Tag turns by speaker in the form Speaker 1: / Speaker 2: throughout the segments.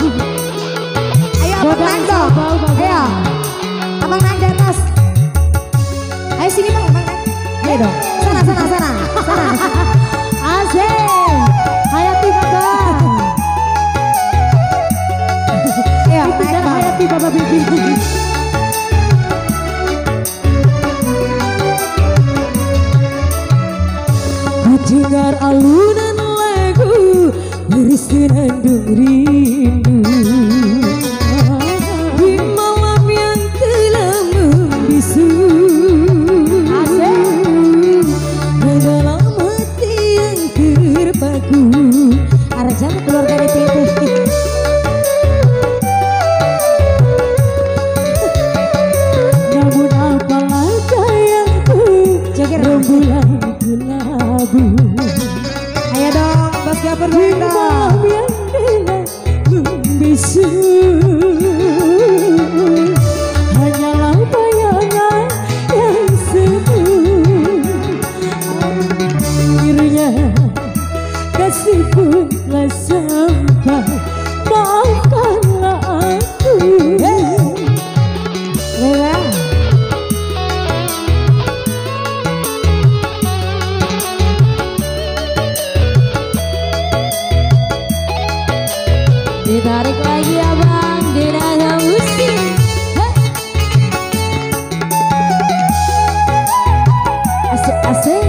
Speaker 1: Ayo Abang Nando. Ayo. Abang Nando atas. Ayo sini Bang, Abang Nando. Ayo dong. Sana. Asik. Hayati Bang. Ayo naik Bang. Hayati Bapak Bibi. Dengar alunan lagu bersenandung rindu di malam yang telah membisu. Dalam hati yang terpaku Arjana keluarga DPP. Namun apalah sayangku rembulan kelabu. Ayo dong Bos Gafur dong. Yang telah membisu hanyalah bayangan yang semu. Akhirnya kasih pun telah sampai. Maafkanlah aku. Ditarik lagi Abang, dinada musik. Asik.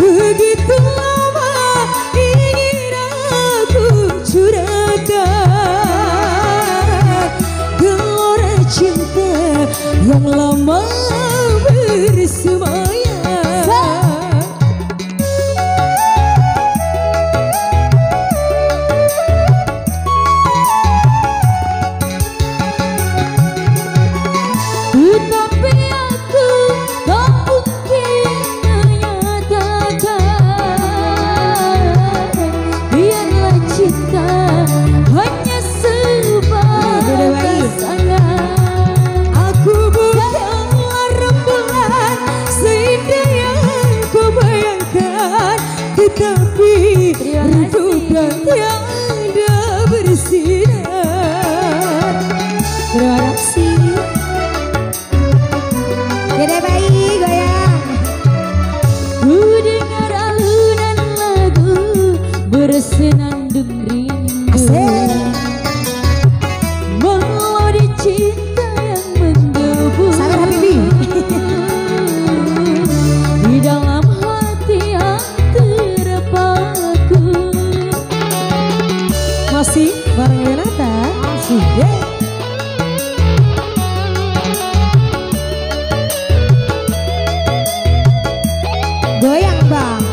Speaker 1: Begitu lama ingin aku curahkan gelora cinta yang lama bersemayam. Tetapi aku tak mungkin menyatakan. Biarlah cinta hanya sebatas angan. Aku bukanlah rembulan seindah yang kau bayangkan, tetapi redupan yang ada bersinar. Terima kasih. Dede bayi goyang. Ku dengar alunan lagu bersenandung rindu. Asik. Melodi cinta yang menggebu. Sabar Habibi. Di dalam hati yang terpaku. Masih bareng Renata. Masih. Goyang Bang.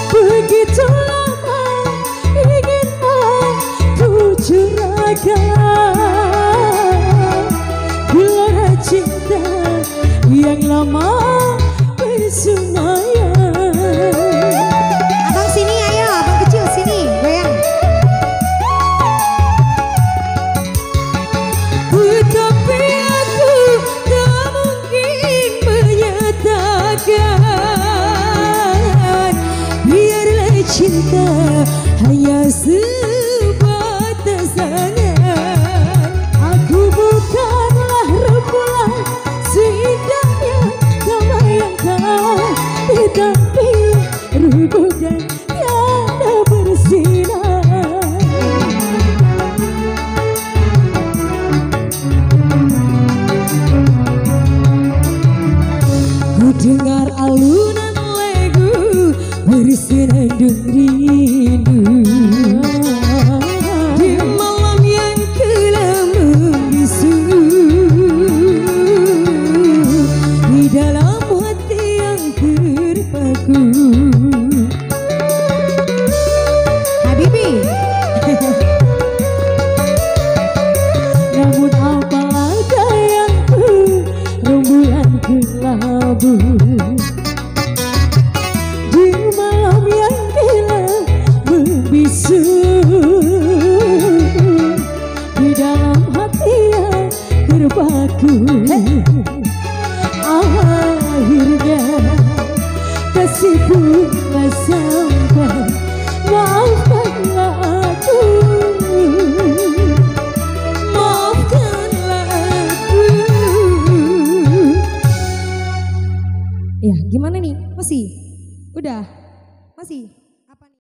Speaker 1: Begitu lama ingin aku curahkan gelora cinta yang lama bersemayam. Abang sini ayo, abang kecil sini, goyang. Tetapi aku tak mungkin menyatakan. Biarlah cinta hanya sebatas angan. Aku bukanlah rembulan seindah yang kau bayangkan, tetapi rembulan tiada bersinar.
Speaker 2: di malam yang gelap membisu, di dalam hati yang terpaku. Akhirnya kasih pun sampai, maafkanlah aku, maafkanlah aku.
Speaker 1: Ya, gimana nih? Masih? Udah? Masih?